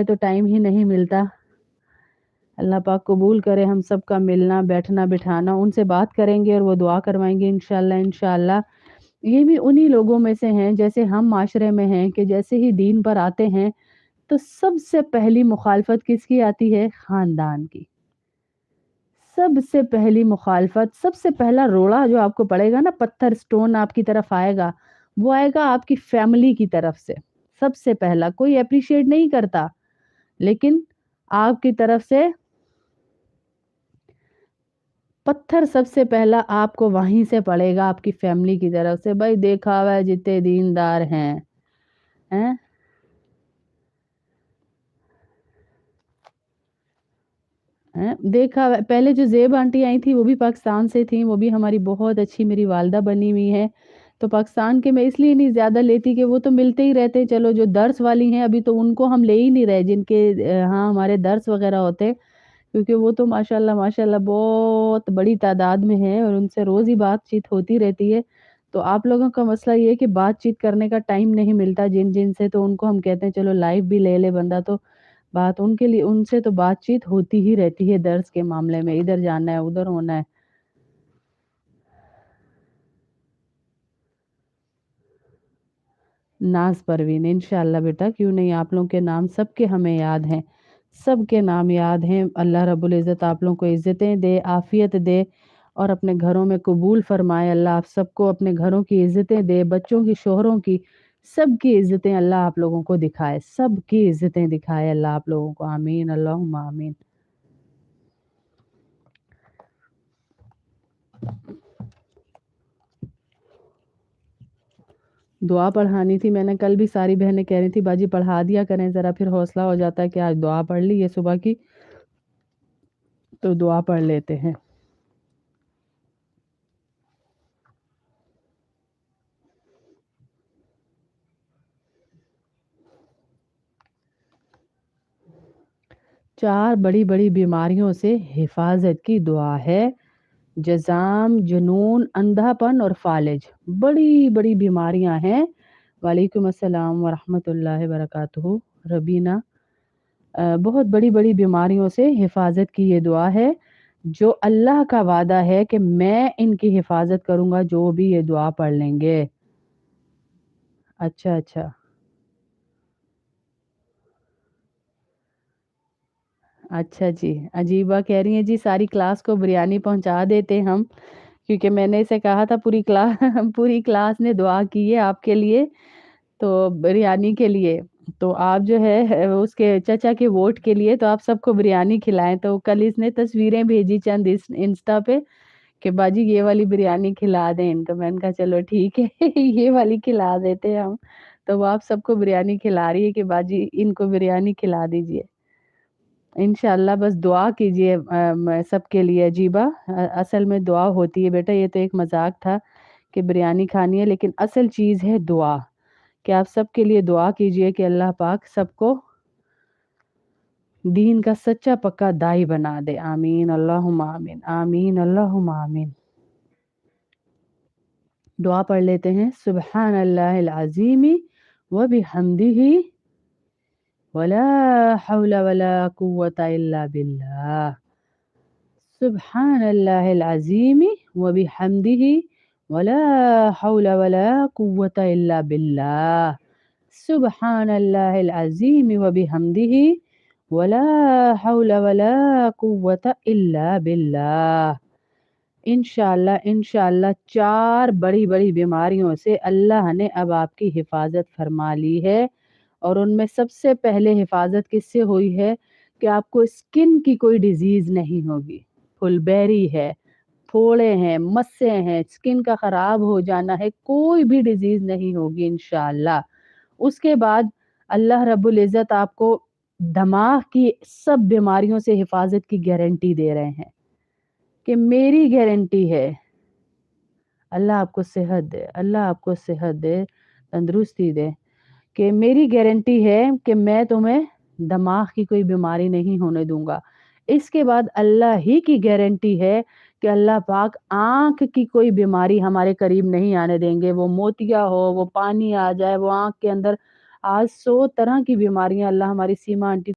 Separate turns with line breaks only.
तो टाइम ही नहीं मिलता। अल्लाह पाक कबूल करे हम सब का मिलना, बैठना, बिठाना। उनसे बात करेंगे और वो दुआ करवाएँगे इंशाअल्लाह, इंशाअल्लाह। ये भी उन्हीं लोगों में से हैं जैसे हम माशरे में हैं कि जैसे ही दीन पर आते हैं तो सबसे पहली मुखालफत किसकी आती है? ख़ानदान की। सबसे पहली मुखालफत, सबसे पहला रोड़ा जो आपको पड़ेगा ना, पत्थर स्टोन आपकी तरफ आएगा, वो आएगा आपकी फैमिली की तरफ से। सबसे पहला कोई एप्रिशिएट नहीं करता, लेकिन आपकी तरफ से पत्थर सबसे पहला आपको वहीं से पड़ेगा, आपकी फैमिली की तरफ से। भाई देखा हुआ है जितने दीनदार हैं? हैं? देखा हुआ है, पहले जो ज़ेब आंटी आई थी वो भी पाकिस्तान से थी, वो भी हमारी बहुत अच्छी मेरी वालिदा बनी हुई हैं। तो पाकिस्तान के मैं इसलिए नहीं ज़्यादा लेती कि वो तो मिलते ही रहते हैं। चलो जो दर्स वाली हैं अभी तो उनको हम ले ही नहीं रहे, जिनके हाँ, हमारे दर्स वग़ैरह होते हैं, क्योंकि वो तो माशाअल्लाह माशाअल्लाह बहुत बड़ी तादाद में हैं और उनसे रोज़ ही बातचीत होती रहती है। तो आप लोगों का मसला ये है कि बातचीत करने का टाइम नहीं मिलता जिन-जिन से, तो उनको हम कहते हैं चलो लाइव भी ले ले बंदा, तो बात उनके लिए, उनसे तो बातचीत होती ही रहती है दर्स के मामले में, इधर जाना है, उधर होना है। नाज़ परवीन, इंशाअल्लाह बेटा, क्यों नहीं, आप लोगों के नाम सबके हमें याद हैं। सबके नाम याद हैं। अल्लाह रब्बुल इज़्ज़त आप लोगों को इज़्ज़तें दे, आफ़ियत दे और अपने घरों में कबूल फ़रमाए। अल्लाह आप सबको अपने घरों की इज़्ज़तें दे, बच्चों की, शोहरों की, सबकी इज़्ज़तें अल्लाह आप लोगों को दिखाए, सबकी इज़्ज़तें दिखाए अल्लाह आप लोगों को। आमीन, अल्लाहुम्मा आमीन। दुआ पढ़ानी थी मैंने, कल भी सारी बहनें कह रही थी बाजी पढ़ा दिया करें ज़रा, फिर हौसला हो जाता है कि आज दुआ पढ़ ली है सुबह की, तो दुआ पढ़ लेते हैं। चार बड़ी-बड़ी बीमारियों से हिफाज़त की दुआ है। जज़ाम, जुनून, अंधापन और फ़ालिज। बड़ी-बड़ी बीमारियाँ हैं। वालेकुम अस्सलाम व रहमतुल्लाहि व बरकातुहू। रबीना, बहुत बड़ी-बड़ी बीमारियों से हिफाज़त की ये दुआ है, जो अल्लाह का वादा है कि मैं इनकी हिफाज़त करूँगा जो भी ये दुआ पढ़ लेंगे। अच्छा, अच्छा। अच्छा जी। अजीबा कह रही हैं जी सारी क्लास को बिरयानी पहुँचा देते हम, क्योंकि मैंने इसे कहा था पूरी पूरी क्लास ने दुआ की है आपके लिए, तो बिरयानी के लिए। तो आप जो है उसके चचा के वोट के लिए तो आप सबको बिरयानी खिलाएँ। तो कल इसने तस्वीरें भेजी चंद इस इंस्टा पे कि बाजी ये वाली बिरयानी खिला दें इनको। मैंने कहा चलो ठीक है ये वाली खिला देते हैं हम। तो वो आप सबको बिरयानी खिला रही है कि बाजी इनको बिरयानी खिला दीजिए। इंशाअल्लाह बस दुआ कीजिए सबके लिए अजीबा। असल में दुआ होती है बेटा, ये तो एक मज़ाक था कि बिरयानी खानी है, लेकिन असल चीज़ है दुआ, कि आप सबके लिए दुआ कीजिए कि अल्लाह पाक सबको दीन का सच्चा पक्का दाई बना दे। आमीन अल्लाहुम्मा आमीन, आमीन अल्लाहुम्मा आमीन। दुआ पढ़ लेते हैं। सुब्हानल्लाहिल अज़ीम व बिहम्दिही वला हौला वला कुव्वता इल्ला बिल्लाह। सुब्हानल्लाहिल अज़ीम व बिहम्दिही वला हौला वला कुव्वता इल्ला बिल्लाह। सुब्हानल्लाहिल अज़ीम व बिहम्दिही वला हौला वला कुव्वता इल्ला बिल्लाह। इंशाअल्लाह, इंशाअल्लाह 4 बड़ी-बड़ी बीमारियों से अल्लाह ने अब आपकी हिफ़ाज़त फ़रमा ली है, और उनमें सबसे पहले हिफ़ाज़त किससे हुई है कि आपको स्किन की कोई डिज़ीज़ नहीं होगी। फुलबेरी है, फोड़े हैं, मस्से हैं, स्किन का ख़राब हो जाना है, कोई भी डिज़ीज़ नहीं होगी इंशाअल्लाह। उसके बाद अल्लाह रब्बुल इज़्ज़त आपको दमाग की सब बीमारियों से हिफ़ाज़त की गारंटी दे रहे हैं, कि मेरी गारंटी है। अल्लाह आपको सेहत दे, अल्लाह आपको सेहत दे, तंदुरुस्ती दे, कि मेरी गारंटी है कि मैं तुम्हें दिमाग की कोई बीमारी नहीं होने दूँगा। इसके बाद अल्लाह ही की गारंटी है कि अल्लाह पाक आँख की कोई बीमारी हमारे करीब नहीं आने देंगे। वो मोतिया हो, वो पानी आ जाए, वो आँख के अंदर آج 100 طرح کی بیماریاں اللہ ہماری سیما آنٹی